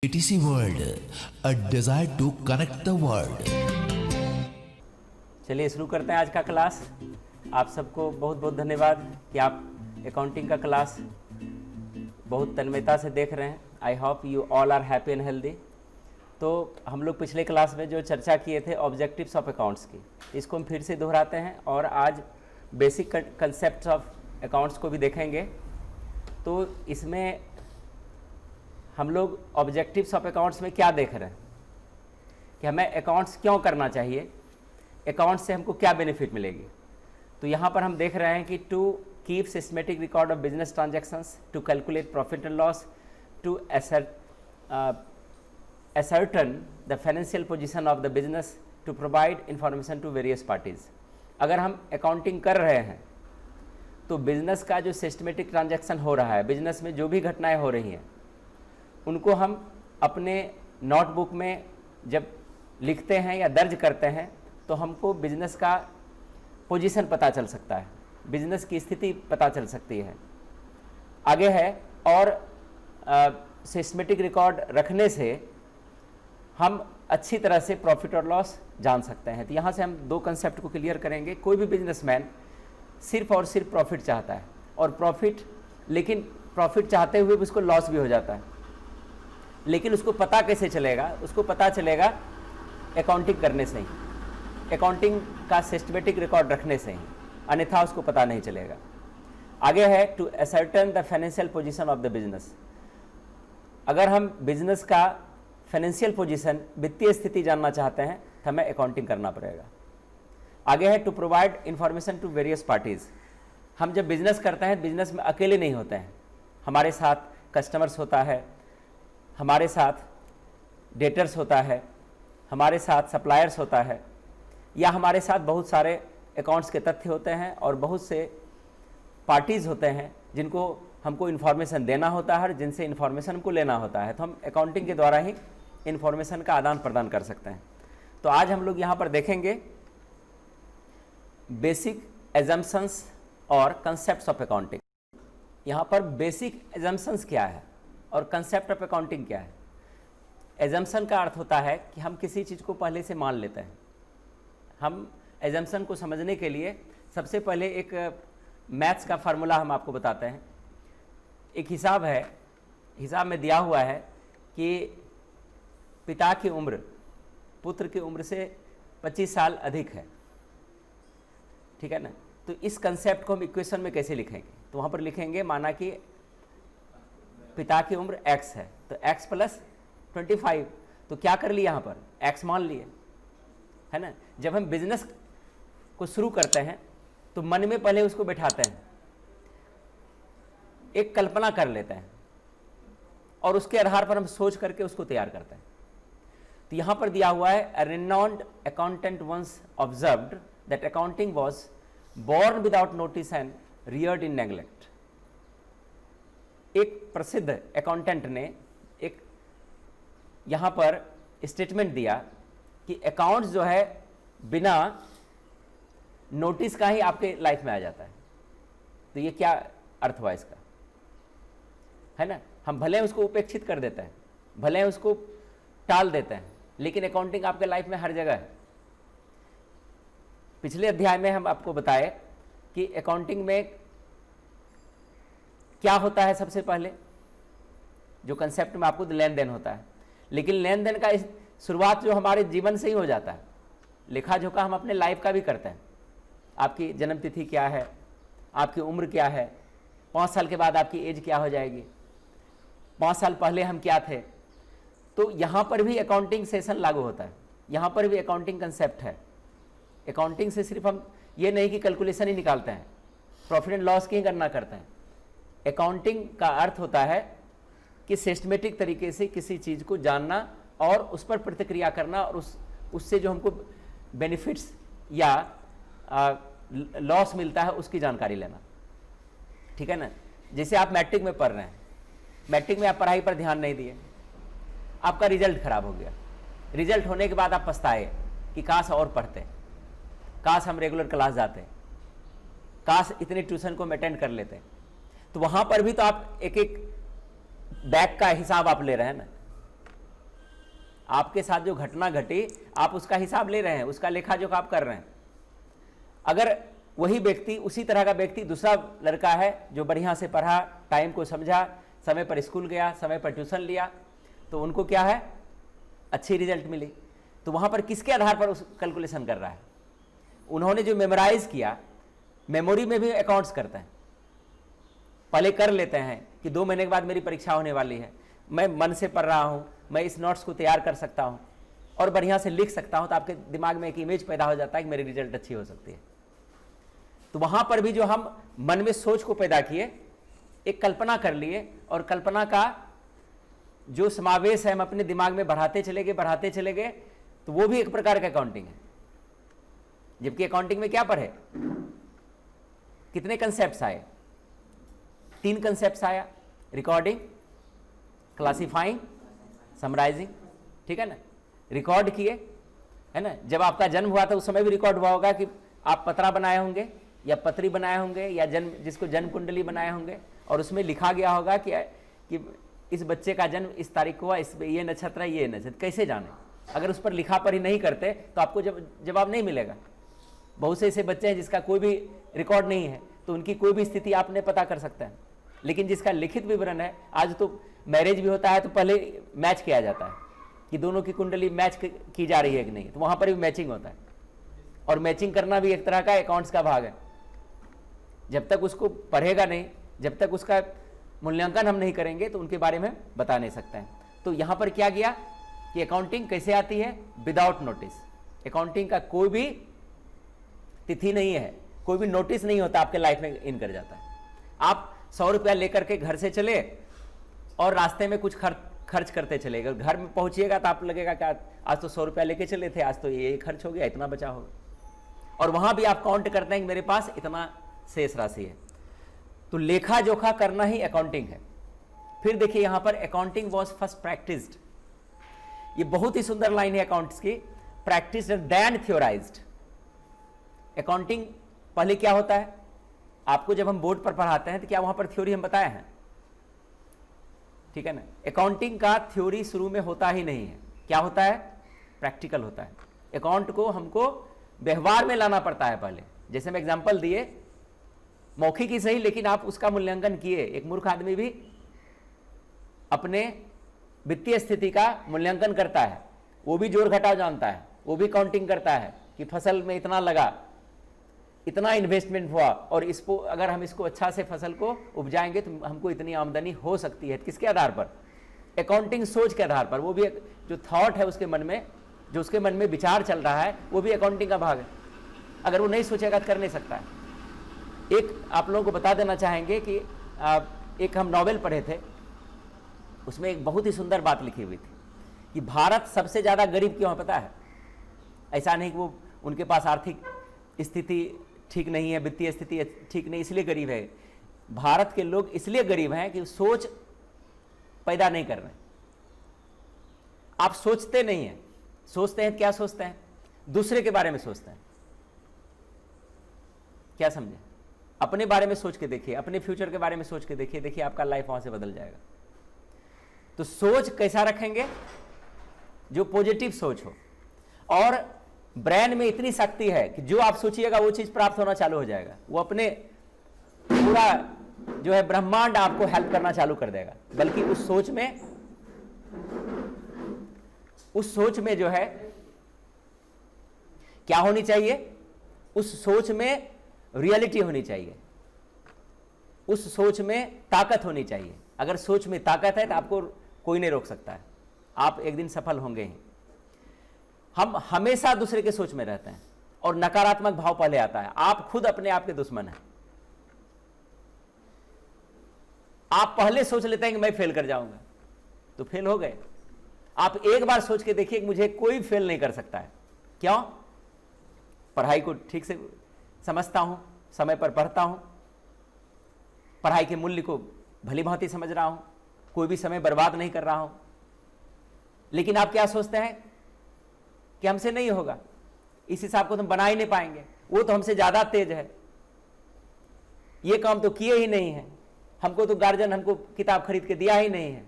ATC World, a desire to connect the world. चलिए शुरू करते हैं आज का क्लास। आप सबको बहुत बहुत धन्यवाद कि आप अकाउंटिंग का क्लास बहुत तन्मयता से देख रहे हैं। I hope you all are happy and healthy. तो हम लोग पिछले क्लास में जो चर्चा किए थे ऑब्जेक्टिव्स ऑफ अकाउंट्स की, इसको हम फिर से दोहराते हैं और आज बेसिक कंसेप्ट्स ऑफ अकाउंट्स को भी देखेंगे। तो इसमें हम लोग ऑब्जेक्टिव्स ऑफ अकाउंट्स में क्या देख रहे हैं कि हमें अकाउंट्स क्यों करना चाहिए, अकाउंट्स से हमको क्या बेनिफिट मिलेगी। तो यहाँ पर हम देख रहे हैं कि to keep systematic record of business transactions, to calculate profit and loss, to ascertain the financial position of the business, to provide information to various parties। अगर हम अकाउंटिंग कर रहे हैं तो बिजनेस का जो सिस्टमेटिक ट्रांजैक्शन हो रहा है, बिजनेस में जो भी घटनाएं हो रही हैं उनको हम अपने नोटबुक में जब लिखते हैं या दर्ज करते हैं तो हमको बिजनेस का पोजीशन पता चल सकता है, बिजनेस की स्थिति पता चल सकती है। आगे है और सिस्टमेटिक रिकॉर्ड रखने से हम अच्छी तरह से प्रॉफिट और लॉस जान सकते हैं। तो यहाँ से हम दो कंसेप्ट को क्लियर करेंगे। कोई भी बिजनेसमैन सिर्फ और सिर्फ प्रॉफिट चाहता है और लेकिन प्रॉफिट चाहते हुए भी उसको लॉस भी हो जाता है, लेकिन उसको पता कैसे चलेगा? उसको पता चलेगा अकाउंटिंग करने से ही, अकाउंटिंग का सिस्टमेटिक रिकॉर्ड रखने से ही, अन्यथा उसको पता नहीं चलेगा। आगे है to ascertain the financial position of the business. अगर हम बिजनेस का फाइनेंशियल पोजीशन, वित्तीय स्थिति जानना चाहते हैं तो हमें अकाउंटिंग करना पड़ेगा। आगे है to provide information to various parties. हम जब बिजनेस करते हैं, बिजनेस में अकेले नहीं होते हैं, हमारे साथ कस्टमर्स होता है, हमारे साथ डेटर्स होता है, हमारे साथ सप्लायर्स होता है, या हमारे साथ बहुत सारे अकाउंट्स के तथ्य होते हैं और बहुत से पार्टीज़ होते हैं जिनको हमको इन्फॉर्मेशन देना होता है और जिनसे इन्फॉर्मेशन हमको लेना होता है। तो हम अकाउंटिंग के द्वारा ही इन्फॉर्मेशन का आदान प्रदान कर सकते हैं। तो आज हम लोग यहाँ पर देखेंगे बेसिक एजम्पशंस और कंसेप्ट्स ऑफ अकाउंटिंग। यहाँ पर बेसिक एजम्पशंस क्या है और कंसेप्ट ऑफ अकाउंटिंग क्या है। एजम्पशन का अर्थ होता है कि हम किसी चीज़ को पहले से मान लेते हैं। हम एजम्पशन को समझने के लिए सबसे पहले एक मैथ्स का फार्मूला हम आपको बताते हैं। एक हिसाब है, हिसाब में दिया हुआ है कि पिता की उम्र पुत्र की उम्र से 25 साल अधिक है, ठीक है ना। तो इस कंसेप्ट को हम इक्वेशन में कैसे लिखेंगे? तो वहाँ पर लिखेंगे, माना कि पिता की उम्र x है तो x प्लस 25। तो क्या कर लिया यहाँ पर? x मान लिए, है ना। जब हम बिजनेस को शुरू करते हैं तो मन में पहले उसको बैठाते हैं, एक कल्पना कर लेते हैं और उसके आधार पर हम सोच करके उसको तैयार करते हैं। तो यहाँ पर दिया हुआ है, a renowned accountant once observed that accounting was born without notice and reared in neglect। एक प्रसिद्ध अकाउंटेंट ने एक यहाँ पर स्टेटमेंट दिया कि अकाउंट्स जो है बिना नोटिस का ही आपके लाइफ में आ जाता है। तो ये क्या अर्थ हुआ इसका, है ना। हम भले उसको उपेक्षित कर देते हैं, भले उसको टाल देते हैं, लेकिन अकाउंटिंग आपके लाइफ में हर जगह है। पिछले अध्याय में हम आपको बताए कि अकाउंटिंग में क्या होता है। सबसे पहले जो कंसेप्ट में आपको लेन देन होता है, लेकिन लेन देन का शुरुआत जो हमारे जीवन से ही हो जाता है। लेखा जोखा हम अपने लाइफ का भी करते हैं। आपकी जन्म तिथि क्या है, आपकी उम्र क्या है, 5 साल के बाद आपकी एज क्या हो जाएगी, 5 साल पहले हम क्या थे। तो यहाँ पर भी अकाउंटिंग सेशन लागू होता है, यहाँ पर भी अकाउंटिंग कंसेप्ट है। अकाउंटिंग से सिर्फ हम ये नहीं कि कैलकुलेशन ही निकालते हैं, प्रॉफिट एंड लॉस की ही गणना करते हैं। अकाउंटिंग का अर्थ होता है कि सिस्टमेटिक तरीके से किसी चीज़ को जानना और उस पर प्रतिक्रिया करना और उससे जो हमको बेनिफिट्स या लॉस मिलता है उसकी जानकारी लेना, ठीक है ना। जैसे आप मैट्रिक में पढ़ रहे हैं, मैट्रिक में आप पढ़ाई पर ध्यान नहीं दिए, आपका रिजल्ट खराब हो गया। रिजल्ट होने के बाद आप पछताए कि काश और पढ़ते, काश हम रेगुलर क्लास जाते, काश इतने ट्यूशन को हम अटेंड कर लेते। तो वहाँ पर भी तो आप एक एक बैक का हिसाब आप ले रहे हैं ना, आपके साथ जो घटना घटी आप उसका हिसाब ले रहे हैं, उसका लेखा जोखा आप कर रहे हैं। अगर वही व्यक्ति, उसी तरह का व्यक्ति दूसरा लड़का है जो बढ़िया से पढ़ा, टाइम को समझा, समय पर स्कूल गया, समय पर ट्यूशन लिया, तो उनको क्या है, अच्छी रिजल्ट मिली। तो वहाँ पर किसके आधार पर उस कैलकुलेशन कर रहा है? उन्होंने जो मेमोराइज किया, मेमोरी में भी अकाउंट्स करते हैं, पहले कर लेते हैं कि 2 महीने के बाद मेरी परीक्षा होने वाली है, मैं मन से पढ़ रहा हूँ, मैं इस नोट्स को तैयार कर सकता हूँ और बढ़िया से लिख सकता हूँ, तो आपके दिमाग में एक इमेज पैदा हो जाता है कि मेरी रिजल्ट अच्छी हो सकती है। तो वहाँ पर भी जो हम मन में सोच को पैदा किए, एक कल्पना कर लिए, और कल्पना का जो समावेश है हम अपने दिमाग में बढ़ाते चले गए, तो वो भी एक प्रकार का अकाउंटिंग है। जबकि अकाउंटिंग में क्या पढ़े, कितने कंसेप्ट्स आए? 3 कंसेप्ट्स आया, रिकॉर्डिंग, क्लासिफाइंग, समराइजिंग, ठीक है ना। रिकॉर्ड किए, है ना। जब आपका जन्म हुआ था उस समय भी रिकॉर्ड हुआ होगा कि आप पत्रा बनाए होंगे या पत्री बनाए होंगे या जिसको जन्म कुंडली बनाए होंगे, और उसमें लिखा गया होगा कि इस बच्चे का जन्म इस तारीख को हुआ, इस ये नक्षत्र है, ये नक्षत्र। कैसे जाने? अगर उस पर लिखा पढ़ी नहीं करते तो आपको जवाब नहीं मिलेगा। बहुत से ऐसे बच्चे हैं जिसका कोई भी रिकॉर्ड नहीं है, तो उनकी कोई भी स्थिति आपने पता कर सकता है। लेकिन जिसका लिखित विवरण है, आज तो मैरिज भी होता है तो पहले मैच किया जाता है कि दोनों की कुंडली मैच की जा रही है कि नहीं, तो वहाँ पर भी मैचिंग होता है। और मैचिंग करना भी एक तरह का अकाउंट्स का भाग है। जब तक उसको पढ़ेगा नहीं, जब तक उसका मूल्यांकन हम नहीं करेंगे, तो उनके बारे में बता नहीं सकते हैं। तो यहाँ पर क्या गया कि अकाउंटिंग कैसे आती है? Without notice. अकाउंटिंग का कोई भी तिथि नहीं है, कोई भी नोटिस नहीं होता, आपके लाइफ में इन कर जाता है। आप 100 रुपया लेकर के घर से चले और रास्ते में कुछ खर्च करते चले गए, घर में पहुंचिएगा तो आप लगेगा कि आज तो 100 रुपया लेके चले थे, आज तो ये खर्च हो गया, इतना बचा होगा। और वहां भी आप काउंट करते हैं कि मेरे पास इतना शेष राशि है। तो लेखा जोखा करना ही अकाउंटिंग है। फिर देखिए यहां पर अकाउंटिंग वॉज फर्स्ट प्रैक्टिस्ड। ये बहुत ही सुंदर लाइन है अकाउंट्स की, प्रैक्टिस्ड देन थ्योराइज्ड। अकाउंटिंग पहले क्या होता है, आपको जब हम बोर्ड पर पढ़ाते हैं तो क्या वहां पर थ्योरी हम बताए हैं? ठीक है ना। अकाउंटिंग का थ्योरी शुरू में होता ही नहीं है। क्या होता है? प्रैक्टिकल होता है। अकाउंट को हमको व्यवहार में लाना पड़ता है पहले। जैसे मैं एग्जांपल दिए, मौखिक ही सही, लेकिन आप उसका मूल्यांकन किए। एक मूर्ख आदमी भी अपने वित्तीय स्थिति का मूल्यांकन करता है, वो भी जोड़ घटाव जानता है, वो भी काउंटिंग करता है कि फसल में इतना लगा, इतना इन्वेस्टमेंट हुआ, और इसको अगर हम इसको अच्छा से फसल को उपजाएंगे तो हमको इतनी आमदनी हो सकती है। किसके आधार पर? अकाउंटिंग सोच के आधार पर। वो भी जो थॉट है उसके मन में, जो उसके मन में विचार चल रहा है, वो भी अकाउंटिंग का भाग है। अगर वो नहीं सोचेगा तो कर नहीं सकता है। एक आप लोगों को बता देना चाहेंगे कि एक हम नॉवेल पढ़े थे, उसमें एक बहुत ही सुंदर बात लिखी हुई थी कि भारत सबसे ज़्यादा गरीब क्यों है पता है? ऐसा नहीं कि वो उनके पास आर्थिक स्थिति ठीक नहीं है, वित्तीय स्थिति ठीक नहीं इसलिए गरीब है। भारत के लोग इसलिए गरीब हैं कि सोच पैदा नहीं कर रहे। आप सोचते नहीं हैं। सोचते हैं, क्या सोचते हैं? दूसरे के बारे में सोचते हैं। क्या समझे? अपने बारे में सोच के देखिए, अपने फ्यूचर के बारे में सोच के देखिए, देखिए आपका लाइफ वहां से बदल जाएगा। तो सोच कैसा रखेंगे? जो पॉजिटिव सोच हो। और ब्रेन में इतनी शक्ति है कि जो आप सोचिएगा वो चीज प्राप्त होना चालू हो जाएगा। वो अपने पूरा जो है ब्रह्मांड आपको हेल्प करना चालू कर देगा। बल्कि उस सोच में जो है क्या होनी चाहिए? उस सोच में रियलिटी होनी चाहिए, उस सोच में ताकत होनी चाहिए। अगर सोच में ताकत है तो आपको कोई नहीं रोक सकता है, आप एक दिन सफल होंगे ही। हम हमेशा दूसरे के सोच में रहते हैं और नकारात्मक भाव पहले आता है। आप खुद अपने आप के दुश्मन हैं। आप पहले सोच लेते हैं कि मैं फेल कर जाऊंगा, तो फेल हो गए। आप एक बार सोच के देखिए कि मुझे कोई फेल नहीं कर सकता है। क्यों? पढ़ाई को ठीक से समझता हूं, समय पर पढ़ता हूं, पढ़ाई के मूल्य को भली भांति समझ रहा हूं, कोई भी समय बर्बाद नहीं कर रहा हूं। लेकिन आप क्या सोचते हैं कि हमसे नहीं होगा, इस हिसाब को तो हम बना ही नहीं पाएंगे, वो तो हमसे ज्यादा तेज है, ये काम तो किए ही नहीं है, हमको तो गार्जियन हमको किताब खरीद के दिया ही नहीं है,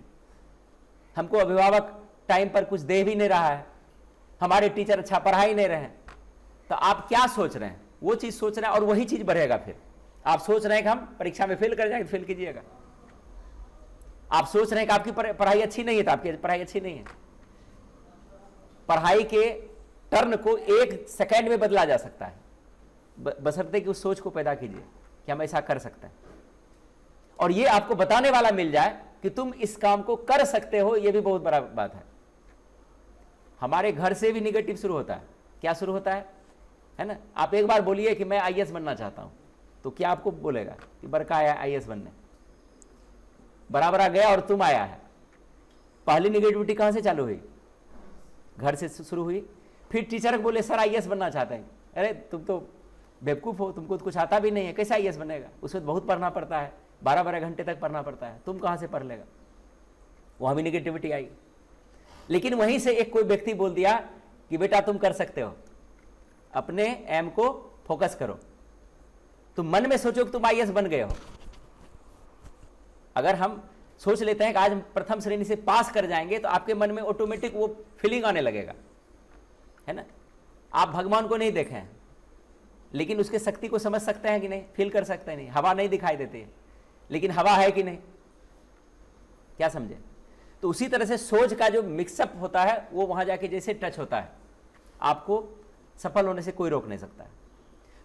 हमको अभिभावक टाइम पर कुछ दे भी नहीं रहा है, हमारे टीचर अच्छा पढ़ा ही नहीं रहे हैं, तो आप क्या सोच रहे हैं? वो चीज सोच रहे हैं और वही चीज बढ़ेगा। फिर आप सोच रहे हैं कि हम परीक्षा में फेल कर जाएंगे, फेल कीजिएगा। आप सोच रहे हैं कि आपकी पढ़ाई अच्छी नहीं है, तो आपकी पढ़ाई अच्छी नहीं है। पढ़ाई के टर्न को 1 सेकेंड में बदला जा सकता है, बशर्ते कि उस सोच को पैदा कीजिए कि हम ऐसा कर सकते हैं, और ये आपको बताने वाला मिल जाए कि तुम इस काम को कर सकते हो। ये भी बहुत बड़ा बात है। हमारे घर से भी निगेटिव शुरू होता है। क्या शुरू होता है ना? आप एक बार बोलिए कि मैं आईएएस बनना चाहता हूं, तो क्या आपको बोलेगा कि बड़का आया आईएएस बनने, बराबर आ गया और तुम आया है। पहली निगेटिविटी कहां से चालू हुई? घर से शुरू हुई। फिर टीचर बोले सर आईएएस बनना चाहते हैं। अरे तुम तो बेवकूफ हो, तुमको तो कुछ आता भी नहीं है, कैसे आईएएस बनेगा? उसमें बहुत पढ़ना पड़ता है, 12-12 घंटे तक पढ़ना पड़ता है, तुम कहां से पढ़ लेगा? वहां भी निगेटिविटी आई। लेकिन वहीं से एक कोई व्यक्ति बोल दिया कि बेटा तुम कर सकते हो, अपने एम को फोकस करो। तुम मन में सोचो कि तुम आईएएस बन गए हो। अगर हम सोच लेते हैं कि आज हम प्रथम श्रेणी से पास कर जाएंगे, तो आपके मन में ऑटोमेटिक वो फीलिंग आने लगेगा, है ना? आप भगवान को नहीं देखे हैं, लेकिन उसके शक्ति को समझ सकते हैं कि नहीं? फील कर सकते हैं नहीं? हवा नहीं दिखाई देती है, लेकिन हवा है कि नहीं? क्या समझे? तो उसी तरह से सोच का जो मिक्सअप होता है वो वहां जाके जैसे टच होता है, आपको सफल होने से कोई रोक नहीं सकता है।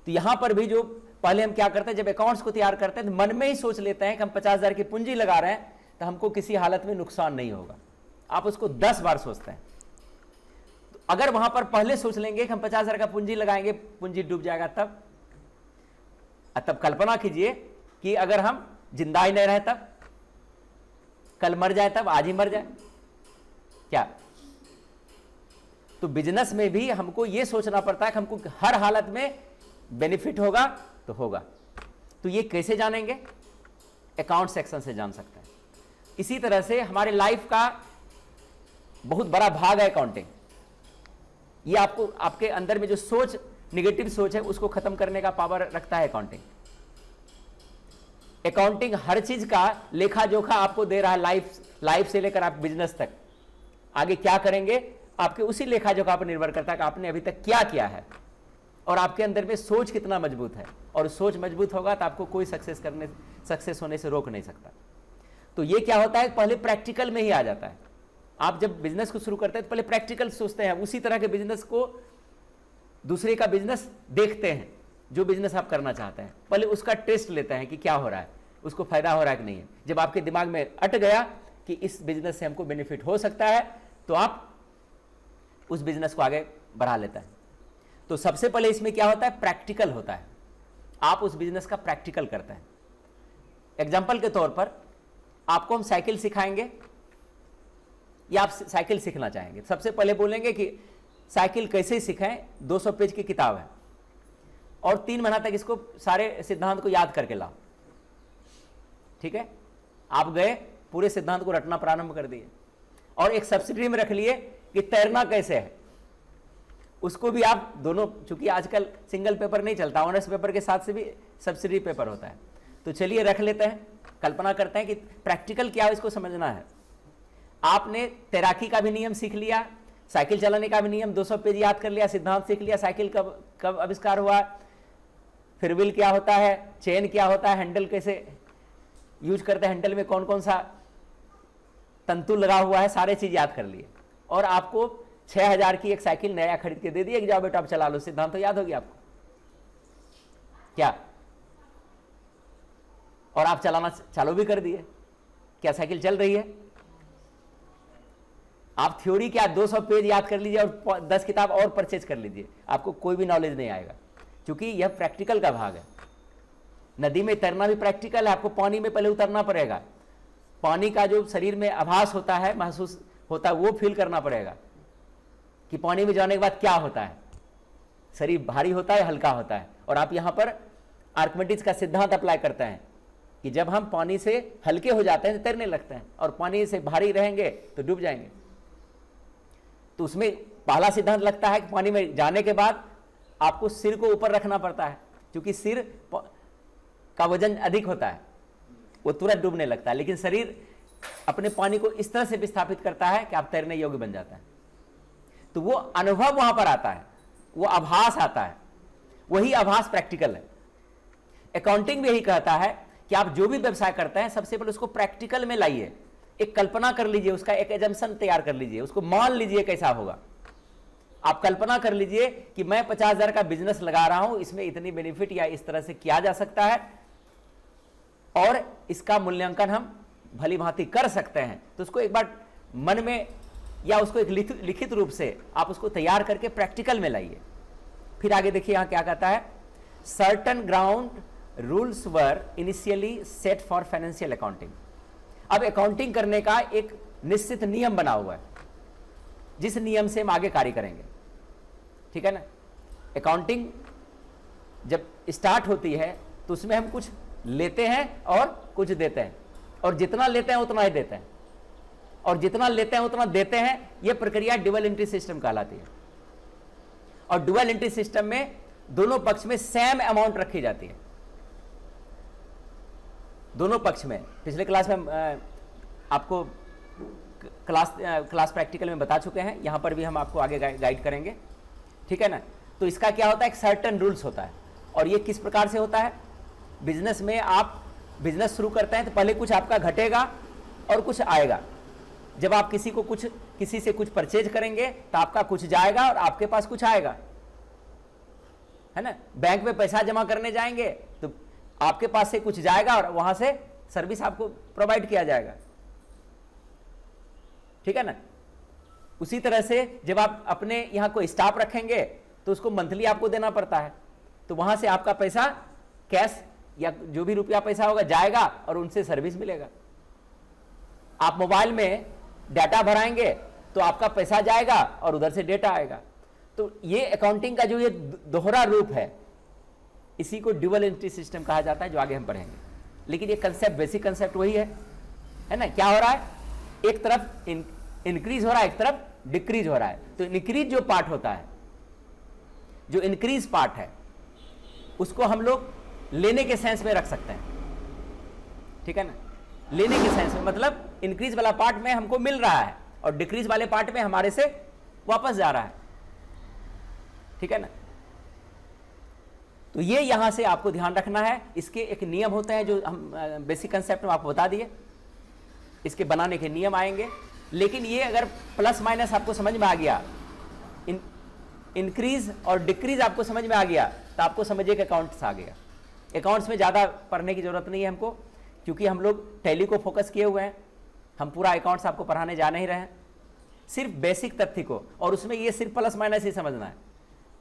तो यहां पर भी जो पहले हम क्या करते हैं, जब अकाउंट्स को तैयार करते हैं तो मन में ही सोच लेते हैं कि हम 50,000 की पूंजी लगा रहे हैं तो हमको किसी हालत में नुकसान नहीं होगा। आप उसको 10 बार सोचते हैं। तो अगर वहां पर पहले सोच लेंगे कि हम 50,000 का पूंजी लगाएंगे, पूंजी डूब जाएगा, तब कल्पना कीजिए कि अगर हम जिंदा ही नहीं रहे, तब कल मर जाए, तब आज ही मर जाए क्या? तो बिजनेस में भी हमको यह सोचना पड़ता है कि हमको हर हालत में बेनिफिट होगा तो होगा। तो ये कैसे जानेंगे? अकाउंट सेक्शन से जान सकते हैं। इसी तरह से हमारे लाइफ का बहुत बड़ा भाग है अकाउंटिंग। ये आपको आपके अंदर में जो सोच, निगेटिव सोच है, उसको खत्म करने का पावर रखता है अकाउंटिंग। अकाउंटिंग हर चीज का लेखा जोखा आपको दे रहा है, लाइफ से लेकर आप बिजनेस तक। आगे क्या करेंगे आपके उसी लेखा जोखा पर निर्भर करता है कि आपने अभी तक क्या किया है और आपके अंदर में सोच कितना मजबूत है। और सोच मजबूत होगा तो आपको कोई सक्सेस होने से रोक नहीं सकता। तो ये क्या होता है, पहले प्रैक्टिकल में ही आ जाता है। आप जब बिजनेस को शुरू करते हैं तो पहले प्रैक्टिकल सोचते हैं, उसी तरह के बिजनेस को दूसरे का बिजनेस देखते हैं, जो बिजनेस आप करना चाहते हैं पहले उसका टेस्ट लेते हैं कि क्या हो रहा है, उसको फायदा हो रहा है कि नहीं है। जब आपके दिमाग में अट गया कि इस बिजनेस से हमको बेनिफिट हो सकता है, तो आप उस बिजनेस को आगे बढ़ा लेते हैं। तो सबसे पहले इसमें क्या होता है, प्रैक्टिकल होता है। आप उस बिजनेस का प्रैक्टिकल करते हैं। एग्जाम्पल के तौर पर आपको हम साइकिल सिखाएंगे या आप साइकिल सीखना चाहेंगे, सबसे पहले बोलेंगे कि साइकिल कैसे सीखें, 200 पेज की किताब है और 3 महीना तक इसको सारे सिद्धांत को याद करके लाओ। ठीक है, आप गए, पूरे सिद्धांत को रटना प्रारंभ कर दिए और एक सब्सिडी में रख लिए कि तैरना कैसे है, उसको भी आप दोनों, चूंकि आजकल सिंगल पेपर नहीं चलता, ऑनर्स पेपर के साथ से भी सब्सिडी पेपर होता है, तो चलिए रख लेते हैं। कल्पना करते हैं कि प्रैक्टिकल क्या है, इसको समझना है। आपने तैराकी का भी नियम सीख लिया, साइकिल चलाने का भी नियम 200 पेज याद कर लिया, सिद्धांत सीख लिया, साइकिल कब आविष्कार हुआ, फिर व्हील क्या होता है, चेन क्या होता है, हैंडल कैसे यूज करते हैं, हैंडल में कौन कौन सा तंतु लगा हुआ है, सारे चीज याद कर लिए। और आपको 6,000 की एक साइकिल नया खरीद के दे दिए कि जाओ बेटा आप चला लो, सिद्धांत तो याद होगी आपको क्या, और आप चलाना चालू भी कर दिए। क्या साइकिल चल रही है? आप थ्योरी क्या 200 पेज याद कर लीजिए और 10 किताब और परचेज कर लीजिए, आपको कोई भी नॉलेज नहीं आएगा, क्योंकि यह प्रैक्टिकल का भाग है। नदी में तैरना भी प्रैक्टिकल है, आपको पानी में पहले उतरना पड़ेगा, पानी का जो शरीर में आभास होता है, महसूस होता है, वो फील करना पड़ेगा कि पानी में जाने के बाद क्या होता है, शरीर भारी होता है हल्का होता है। और आप यहां पर आर्किमिडीज का सिद्धांत अप्लाई करते हैं कि जब हम पानी से हल्के हो जाते हैं तो तैरने लगते हैं, और पानी से भारी रहेंगे तो डूब जाएंगे। तो उसमें पहला सिद्धांत लगता है कि पानी में जाने के बाद आपको सिर को ऊपर रखना पड़ता है, क्योंकि सिर का वजन अधिक होता है, वो तुरंत डूबने लगता है, लेकिन शरीर अपने पानी को इस तरह से विस्थापित करता है कि आप तैरने योग्य बन जाता है। तो वो अनुभव वहां पर आता है, वो आभास आता है, वही आभास प्रैक्टिकल है। अकाउंटिंग भी यही कहता है कि आप जो भी व्यवसाय करते हैं सबसे पहले उसको प्रैक्टिकल में लाइए, एक कल्पना कर लीजिए, उसका एक एजम्पशन तैयार कर लीजिए, उसको मान लीजिए कैसा होगा। आप कल्पना कर लीजिए कि मैं 50,000 का बिजनेस लगा रहा हूं, इसमें इतनी बेनिफिट या इस तरह से किया जा सकता है और इसका मूल्यांकन हम भली भांति कर सकते हैं। तो उसको एक बार मन में या उसको एक लिखित रूप से आप उसको तैयार करके प्रैक्टिकल में लाइए। फिर आगे देखिए यहां क्या कहता है, certain ground rules were initially set for financial accounting. अब अकाउंटिंग करने का एक निश्चित नियम बना हुआ है, जिस नियम से हम आगे कार्य करेंगे, ठीक है ना। अकाउंटिंग जब स्टार्ट होती है तो उसमें हम कुछ लेते हैं और कुछ देते हैं, और जितना लेते हैं उतना ही देते हैं, और जितना लेते हैं उतना देते हैं। यह प्रक्रिया ड्यूअल एंट्री सिस्टम कहलाती है। और ड्यूअल एंट्री सिस्टम में दोनों पक्ष में सेम अमाउंट रखी जाती है, दोनों पक्ष में। पिछले क्लास में आपको क्लास प्रैक्टिकल में बता चुके हैं, यहां पर भी हम आपको आगे गाइड करेंगे, ठीक है ना। तो इसका क्या होता है, एक सर्टेन रूल्स होता है। और ये किस प्रकार से होता है, बिजनेस में आप बिजनेस शुरू करते हैं तो पहले कुछ आपका घटेगा और कुछ आएगा। जब आप किसी से कुछ परचेज करेंगे तो आपका कुछ जाएगा और आपके पास कुछ आएगा, है ना। बैंक में पैसा जमा करने जाएंगे तो आपके पास से कुछ जाएगा और वहां से सर्विस आपको प्रोवाइड किया जाएगा, ठीक है ना। उसी तरह से जब आप अपने यहां कोई स्टाफ रखेंगे तो उसको मंथली आपको देना पड़ता है, तो वहां से आपका पैसा कैश या जो भी रुपया पैसा होगा जाएगा और उनसे सर्विस मिलेगा। आप मोबाइल में डाटा भराएंगे तो आपका पैसा जाएगा और उधर से डेटा आएगा। तो ये अकाउंटिंग का जो ये दोहरा रूप है, इसी को ड्यूअल एंट्री सिस्टम कहा जाता है, जो आगे हम पढ़ेंगे। लेकिन ये कंसेप्ट, बेसिक कंसेप्ट वही है ना। क्या हो रहा है, एक तरफ इंक्रीज हो रहा है, एक तरफ डिक्रीज हो रहा है। तो इंक्रीज जो पार्ट होता है, जो इंक्रीज पार्ट है, उसको हम लोग लेने के सेंस में रख सकते हैं, ठीक है ना। लेने के सेंस में मतलब इंक्रीज वाला पार्ट में हमको मिल रहा है और डिक्रीज वाले पार्ट में हमारे से वापस जा रहा है, ठीक है ना। तो ये यहां से आपको ध्यान रखना है। इसके एक नियम होते हैं जो हम बेसिक कंसेप्ट में आपको बता दिए, इसके बनाने के नियम आएंगे। लेकिन ये अगर प्लस माइनस आपको समझ में आ गया, इंक्रीज और डिक्रीज आपको समझ में आ गया, तो आपको समझिए कि अकाउंट्स आ गया। अकाउंट्स में ज़्यादा पढ़ने की जरूरत नहीं है हमको, क्योंकि हम लोग टैली को फोकस किए हुए हैं। हम पूरा अकाउंट्स आपको पढ़ाने जा नहीं रहे हैं, सिर्फ बेसिक तथ्य को। और उसमें ये सिर्फ प्लस माइनस ही समझना है।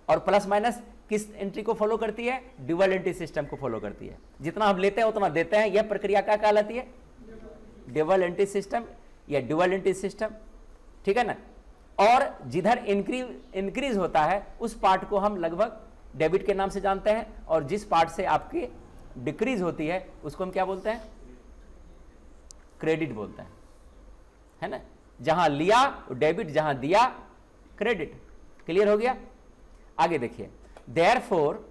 और प्लस माइनस किस एंट्री को फॉलो करती है, ड्यूअल एंट्री सिस्टम को फॉलो करती है। जितना हम लेते हैं उतना देते हैं, यह प्रक्रिया क्या कहलाती है, ड्यूअल एंट्री सिस्टम या ड्यूअल एंट्री सिस्टम, ठीक है ना। और जिधर इंक्रीज होता है उस पार्ट को हम लगभग डेबिट के नाम से जानते हैं, और जिस पार्ट से आपकी डिक्रीज होती है उसको हम क्या बोलते हैं, क्रेडिट बोलते हैं, है ना। जहां लिया डेबिट, जहां दिया क्रेडिट। क्लियर हो गया। आगे देखिए, therefore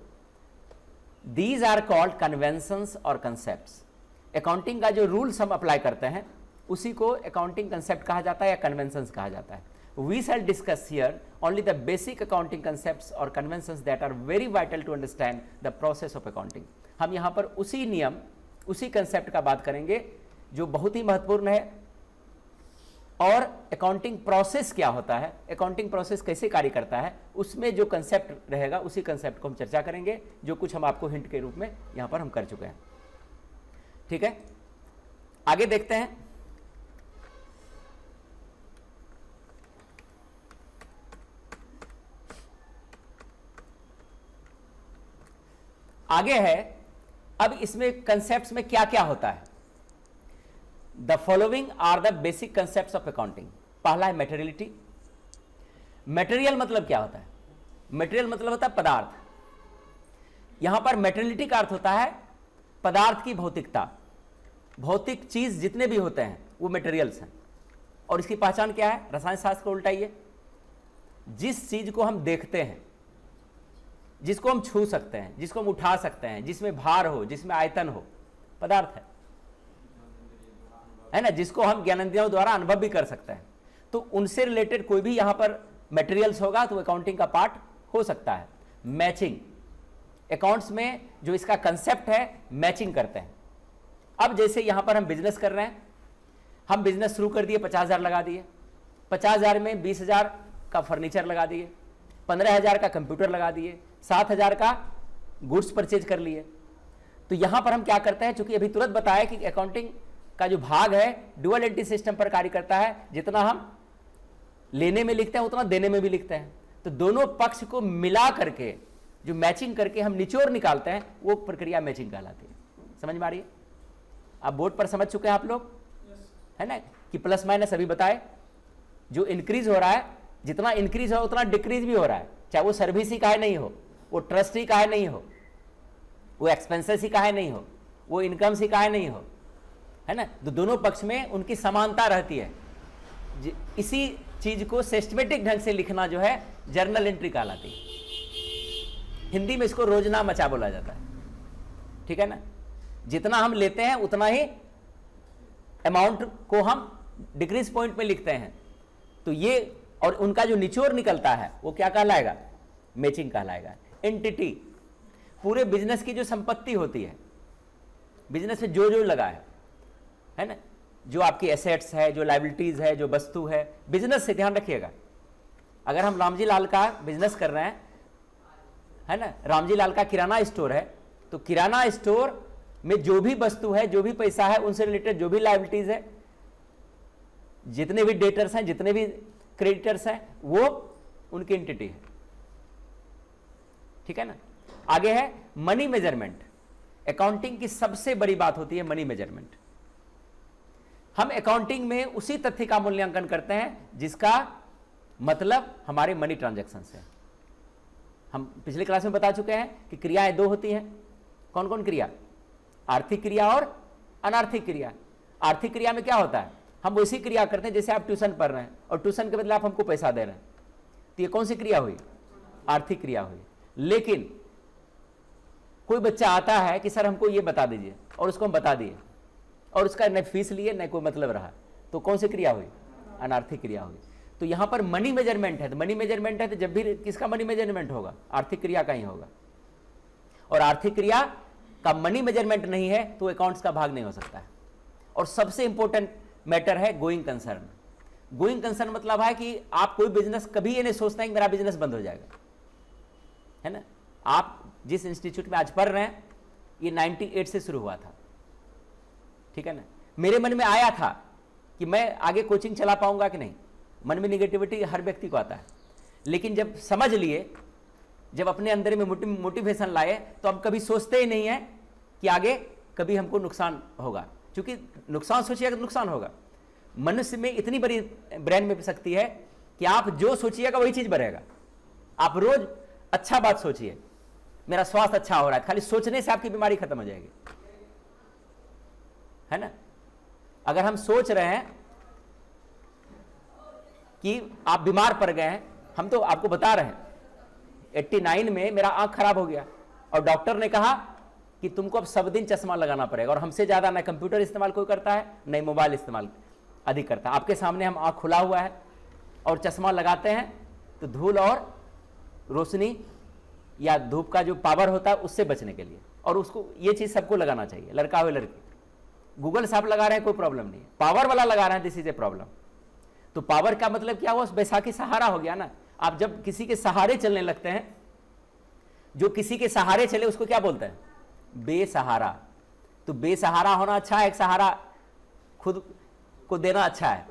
these are called conventions और कंसेप्ट्स। अकाउंटिंग का जो रूल्स हम अप्लाई करते हैं उसी को अकाउंटिंग कंसेप्ट कहा जाता है या कन्वेंशंस कहा जाता है। We shall discuss here only the basic accounting concepts or conventions that are very vital to understand the process of accounting. हम यहाँ पर उसी नियम, उसी कंसेप्ट का बात करेंगे जो बहुत ही महत्वपूर्ण है। और अकाउंटिंग प्रोसेस क्या होता है, अकाउंटिंग प्रोसेस कैसे कार्य करता है, उसमें जो कंसेप्ट रहेगा उसी कंसेप्ट को हम चर्चा करेंगे, जो कुछ हम आपको हिंट के रूप में यहाँ पर हम कर चुके हैं, ठीक है। आगे देखते हैं। आगे है, अब इसमें कंसेप्ट्स में क्या क्या होता है। The following are the basic concepts of accounting. पहला है मटेरियलिटी। मटेरियल मतलब क्या होता है, मटेरियल मतलब होता है पदार्थ। यहां पर मटेरियलिटी का अर्थ होता है पदार्थ की भौतिकता। भौतिक चीज जितने भी होते हैं वो मटेरियल्स हैं। और इसकी पहचान क्या है, रसायन शास्त्र को उल्टाइए, जिस चीज को हम देखते हैं, जिसको हम छू सकते हैं, जिसको हम उठा सकते हैं, जिसमें भार हो, जिसमें आयतन हो, पदार्थ है। है ना, जिसको हम ज्ञानेंद्रियों द्वारा अनुभव भी कर सकते हैं। तो उनसे रिलेटेड कोई भी यहां पर मटेरियल्स होगा तो अकाउंटिंग का पार्ट हो सकता है। मैचिंग, अकाउंट्स में जो इसका कंसेप्ट है मैचिंग करते हैं। अब जैसे यहां पर हम बिजनेस कर रहे हैं, हम बिजनेस शुरू कर दिए, 50,000 लगा दिए, 50,000 में 20,000 का फर्नीचर लगा दिए, 15,000 का कंप्यूटर लगा दिए, 7,000 का गुड्स परचेज कर लिए। तो यहां पर हम क्या करते हैं, चूंकि अभी तुरंत बताया कि अकाउंटिंग का जो भाग है ड्यूअल एंटिटी सिस्टम पर कार्य करता है, जितना हम लेने में लिखते हैं उतना देने में भी लिखते हैं। तो दोनों पक्ष को मिला करके जो मैचिंग करके हम निचोड़ निकालते हैं वो प्रक्रिया मैचिंग कहलाती है। समझ में आ रही है? आप बोर्ड पर समझ चुके हैं आप लोग, है ना, कि प्लस माइनस अभी बताए, जो इंक्रीज हो रहा है, जितना इंक्रीज हो उतना डिक्रीज भी हो रहा है, चाहे वो सर्विस ही का है नहीं हो, वो ट्रस्ट ही का है नहीं हो, वो एक्सपेंसेस ही का है नहीं हो, वो इनकम ही का है नहीं हो, है ना। तो दोनों पक्ष में उनकी समानता रहती है। इसी चीज को सिस्टमेटिक ढंग से लिखना जो है जर्नल एंट्री कहलाती है। हिंदी में इसको रोजनामचा बोला जाता है, ठीक है ना। जितना हम लेते हैं उतना ही अमाउंट को हम डिक्रीज पॉइंट में लिखते हैं। तो ये और उनका जो निचोड़ निकलता है वो क्या कहलाएगा, मैचिंग कहलाएगा। एंटिटी, पूरे बिजनेस की जो संपत्ति होती है, बिजनेस में जो जो लगा है ना, जो आपकी एसेट्स है, जो लायबिलिटीज है, जो वस्तु है, बिजनेस से ध्यान रखिएगा। अगर हम रामजी लाल का बिजनेस कर रहे हैं, है ना, रामजी लाल का किराना स्टोर है, तो किराना स्टोर में जो भी वस्तु है, जो भी पैसा है, उनसे रिलेटेड जो भी लायबिलिटीज है, जितने भी डेटर्स हैं, जितने भी क्रेडिटर्स हैं, वो उनकी एंटिटी है, ठीक है ना। आगे है मनी मेजरमेंट। अकाउंटिंग की सबसे बड़ी बात होती है मनी मेजरमेंट। हम अकाउंटिंग में उसी तथ्य का मूल्यांकन करते हैं जिसका मतलब हमारे मनी ट्रांजैक्शन से। हम पिछले क्लास में बता चुके हैं कि क्रियाएं दो होती हैं। कौन कौन क्रिया? आर्थिक क्रिया और अनार्थिक क्रिया। आर्थिक क्रिया में क्या होता है, हम वैसी क्रिया करते हैं जैसे आप ट्यूशन पढ़ रहे हैं और ट्यूशन के बदले आप हमको पैसा दे रहे हैं, तो ये कौन सी क्रिया हुई? आर्थिक क्रिया हुई। लेकिन कोई बच्चा आता है कि सर हमको ये बता दीजिए, और उसको हम बता दिए और उसका न फीस लिए न कोई मतलब रहा, तो कौन सी क्रिया हुई? अनार्थिक क्रिया हुई। तो यहां पर मनी मेजरमेंट है, तो मनी मेजरमेंट है तो जब भी किसका मनी मेजरमेंट होगा? आर्थिक क्रिया का ही होगा। और आर्थिक क्रिया का मनी मेजरमेंट नहीं है तो अकाउंट्स का भाग नहीं हो सकता है। और सबसे इंपॉर्टेंट मैटर है गोइंग कंसर्न। गोइंग कंसर्न मतलब है कि आप कोई बिजनेस कभी ये नहीं सोचते हैं कि मेरा बिजनेस बंद हो जाएगा, है ना। आप जिस इंस्टीट्यूट में आज पढ़ रहे हैं ये 98 से शुरू हुआ था, ठीक है ना। मेरे मन में आया था कि मैं आगे कोचिंग चला पाऊंगा कि नहीं, मन में निगेटिविटी हर व्यक्ति को आता है। लेकिन जब समझ लिए, जब अपने अंदर में मोटिवेशन लाए, तो हम कभी सोचते ही नहीं है कि आगे कभी हमको नुकसान होगा, क्योंकि नुकसान सोचिएगा तो नुकसान होगा। मनुष्य में इतनी बड़ी ब्रेन में शक्ति है कि आप जो सोचिएगा वही चीज बढ़ेगा। आप रोज अच्छा बात सोचिए, मेरा स्वास्थ्य अच्छा हो रहा है, खाली सोचने से आपकी बीमारी खत्म हो जाएगी, है ना। अगर हम सोच रहे हैं कि आप बीमार पड़ गए हैं, हम तो आपको बता रहे हैं 89 में मेरा आंख खराब हो गया और डॉक्टर ने कहा कि तुमको अब सब दिन चश्मा लगाना पड़ेगा। और हमसे ज्यादा न कंप्यूटर इस्तेमाल कोई करता है, न मोबाइल इस्तेमाल अधिक करता है। आपके सामने हम आंख खुला हुआ है और चश्मा लगाते हैं तो धूल और रोशनी या धूप का जो पावर होता है उससे बचने के लिए। और उसको ये चीज सबको लगाना चाहिए, लड़का हो लड़की। गूगल से आप लगा रहे हैं कोई प्रॉब्लम नहीं है, पावर वाला लगा रहे हैं दिस इज ए प्रॉब्लम। तो पावर का मतलब क्या हुआ? बैसाखी सहारा हो गया ना। आप जब किसी के सहारे चलने लगते हैं, जो किसी के सहारे चले उसको क्या बोलते हैं? बेसहारा। तो बेसहारा होना अच्छा है, एक सहारा खुद को देना अच्छा है।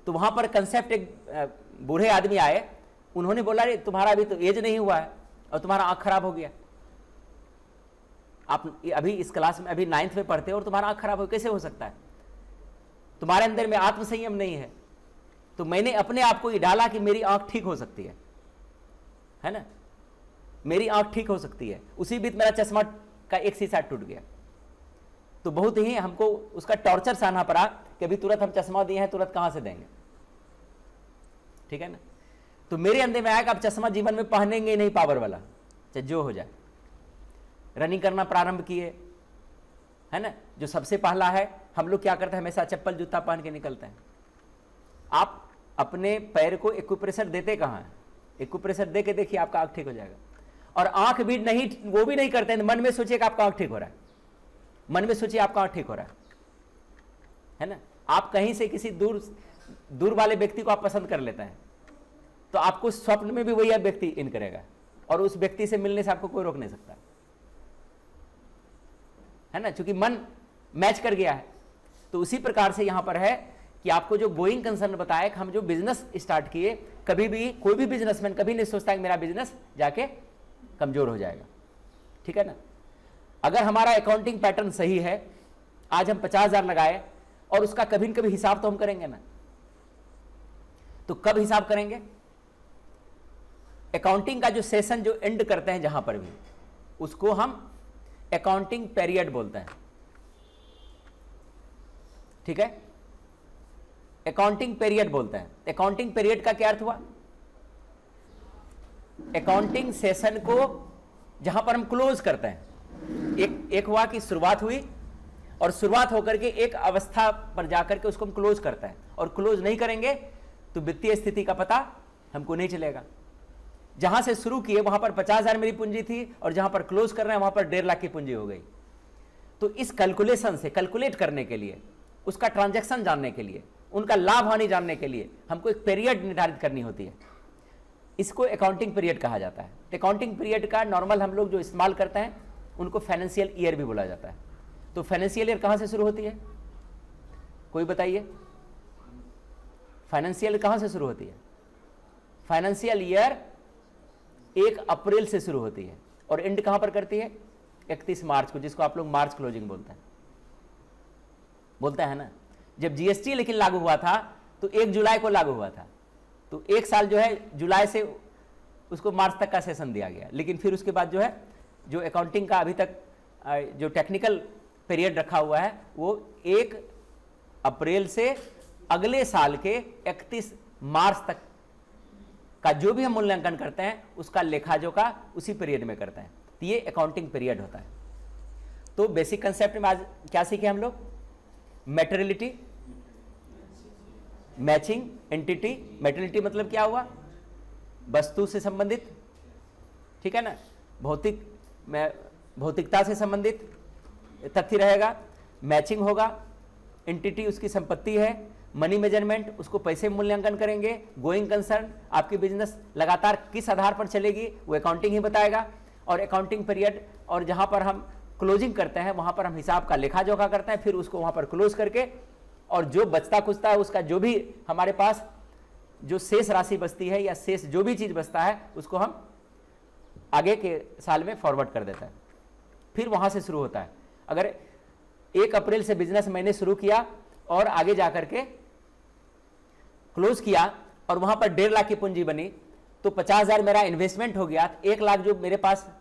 तो वहां पर कंसेप्ट, एक बूढ़े आदमी आए, उन्होंने बोला रे तुम्हारा अभी तो एज नहीं हुआ है और तुम्हारा आंख खराब हो गया। आप अभी इस क्लास में अभी 9th में पढ़ते हो और तुम्हारा आंख खराब हो, कैसे हो सकता है? तुम्हारे अंदर में आत्मसंयम नहीं है। तो मैंने अपने आप को ये डाला कि मेरी आंख ठीक हो सकती है ना, मेरी आंख ठीक हो सकती है। उसी बीच मेरा चश्मा का एक शीशा टूट गया। तो बहुत ही हमको उसका टॉर्चर सहना पड़ा कि अभी तुरंत हम चश्मा दिए हैं, तुरंत कहां से देंगे, ठीक है ना। तो मेरे अंदर में आया कि आप चश्मा जीवन में पहनेंगे नहीं, पावर वाला, चाहे जो हो जाए। रनिंग करना प्रारंभ किए, है ना। जो सबसे पहला है हम लोग क्या करते हैं, हमेशा चप्पल जूता पहन के निकलते हैं। आप अपने पैर को एक्यूप्रेशर देते कहाँ हैं? एक्यूप्रेशर दे के देखिए, आपका आँख ठीक हो जाएगा। और आँख भी नहीं, वो भी नहीं करते हैं, मन में सोचिए कि आपका आँख ठीक हो रहा है, मन में सोचिए आपका आँख ठीक हो रहा है ना। आप कहीं से किसी दूर वाले व्यक्ति को आप पसंद कर लेते हैं, तो आपको स्वप्न में भी वही व्यक्ति इन करेगा, और उस व्यक्ति से मिलने से आपको कोई रोक नहीं सकता, है ना, क्योंकि मन मैच कर गया है। तो उसी प्रकार से यहां पर है कि आपको जो गोइंग कंसर्न बताया कि हम जो बिजनेस स्टार्ट किए, कभी भी कोई भी बिजनेसमैन कभी नहीं सोचता कि मेरा बिजनेस जाके कमजोर हो जाएगा, ठीक है ना। अगर हमारा अकाउंटिंग पैटर्न सही है, आज हम 50,000 लगाए और उसका कभी न कभी हिसाब तो हम करेंगे ना। तो कब हिसाब करेंगे? अकाउंटिंग का जो सेशन जो एंड करते हैं जहां पर भी, उसको हम अकाउंटिंग पीरियड बोलते हैं, ठीक है। अकाउंटिंग पीरियड बोलते हैं। अकाउंटिंग पीरियड का क्या अर्थ हुआ? अकाउंटिंग सेशन को जहां पर हम क्लोज करते हैं। एक हुआ कि शुरुआत हुई, और शुरुआत होकर के एक अवस्था पर जाकर के उसको हम क्लोज करते हैं, और क्लोज नहीं करेंगे तो वित्तीय स्थिति का पता हमको नहीं चलेगा। जहां से शुरू किए वहां पर 50,000 मेरी पूंजी थी, और जहां पर क्लोज कर रहे हैं वहां पर 1.5 लाख की पूंजी हो गई। तो इस कैलकुलेशन से, कैलकुलेट करने के लिए, उसका ट्रांजैक्शन जानने के लिए, उनका लाभ हानि जानने के लिए हमको एक पीरियड निर्धारित करनी होती है। इसको अकाउंटिंग पीरियड कहा जाता है। अकाउंटिंग पीरियड का नॉर्मल हम लोग जो इस्तेमाल करते हैं उनको फाइनेंशियल ईयर भी बोला जाता है। तो फाइनेंशियल ईयर कहां से शुरू होती है? कोई बताइए, फाइनेंशियल कहां से शुरू होती है? फाइनेंशियल ईयर 1 अप्रैल से शुरू होती है, और एंड कहां पर करती है? 31 मार्च को, जिसको आप लोग मार्च क्लोजिंग बोलते हैं ना। जब जीएसटी लेकिन लागू हुआ था तो 1 जुलाई को लागू हुआ था, तो एक साल जो है जुलाई से उसको मार्च तक का सेशन दिया गया। लेकिन फिर उसके बाद जो है, जो अकाउंटिंग का अभी तक जो टेक्निकल पीरियड रखा हुआ है, वो 1 अप्रैल से अगले साल के 31 मार्च तक का जो भी हम मूल्यांकन करते हैं उसका लेखा जोखा उसी पीरियड में करते हैं। तो ये अकाउंटिंग पीरियड होता है। तो बेसिक कंसेप्ट में आज क्या सीखे हम लोग? मैटेरियलिटी, मैचिंग, एंटिटी। मैटेरियलिटी मतलब क्या हुआ? वस्तु से संबंधित, ठीक है ना, भौतिकता से संबंधित तथ्य रहेगा। मैचिंग होगा, एंटिटी उसकी संपत्ति है। मनी मेजरमेंट, उसको पैसे मूल्यांकन करेंगे। गोइंग कंसर्न, आपकी बिजनेस लगातार किस आधार पर चलेगी वो अकाउंटिंग ही बताएगा। और अकाउंटिंग पीरियड, और जहां पर हम क्लोजिंग करते हैं वहां पर हम हिसाब का लेखा जोखा करते हैं, फिर उसको वहां पर क्लोज करके, और जो बचता खुचता है उसका जो भी हमारे पास जो शेष राशि बचती है या शेष जो भी चीज बचता है उसको हम आगे के साल में फॉरवर्ड कर देता है। फिर वहां से शुरू होता है। अगर 1 अप्रैल से बिजनेस मैंने शुरू किया और आगे जाकर के क्लोज किया और वहां पर 1.5 लाख की पूंजी बनी, तो 50,000 मेरा इन्वेस्टमेंट हो गया। 1 लाख जो मेरे पास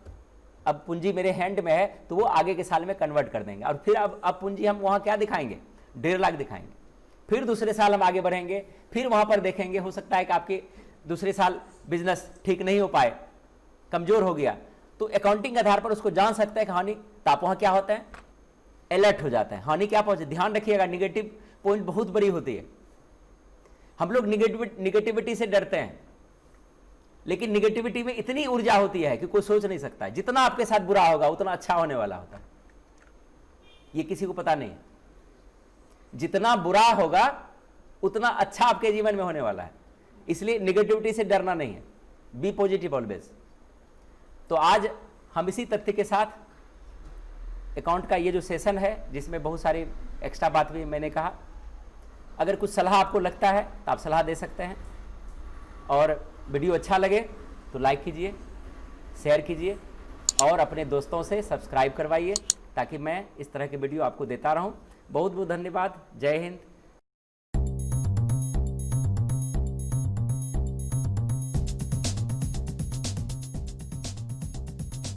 अब पूंजी मेरे हैंड में है, तो वो आगे के साल में कन्वर्ट कर देंगे। और फिर अब पूंजी हम वहां क्या दिखाएंगे? 1.5 लाख दिखाएंगे। फिर दूसरे साल हम आगे बढ़ेंगे, फिर वहां पर देखेंगे, हो सकता है कि आपके दूसरे साल बिजनेस ठीक नहीं हो पाए, कमजोर हो गया, तो अकाउंटिंग के आधार पर उसको जान सकते हैं कि हानि। तो आप वहां क्या होता है? अलर्ट हो जाता है, हानि क्या पहुंचे। ध्यान रखिएगा, निगेटिव पॉइंट बहुत बड़ी होती है। हम लोग निगेटिविटी से डरते हैं, लेकिन निगेटिविटी में इतनी ऊर्जा होती है कि कोई सोच नहीं सकता। जितना आपके साथ बुरा होगा उतना अच्छा होने वाला होता है, ये किसी को पता नहीं है। जितना बुरा होगा उतना अच्छा आपके जीवन में होने वाला है। इसलिए निगेटिविटी से डरना नहीं है, बी पॉजिटिव ऑलवेज। तो आज हम इसी तथ्य के साथ अकाउंट का ये जो सेशन है, जिसमें बहुत सारी एक्स्ट्रा बात भी मैंने कहा, अगर कुछ सलाह आपको लगता है तो आप सलाह दे सकते हैं। और वीडियो अच्छा लगे तो लाइक कीजिए, शेयर कीजिए, और अपने दोस्तों से सब्सक्राइब करवाइए, ताकि मैं इस तरह के वीडियो आपको देता रहूं। बहुत बहुत धन्यवाद। जय हिंद।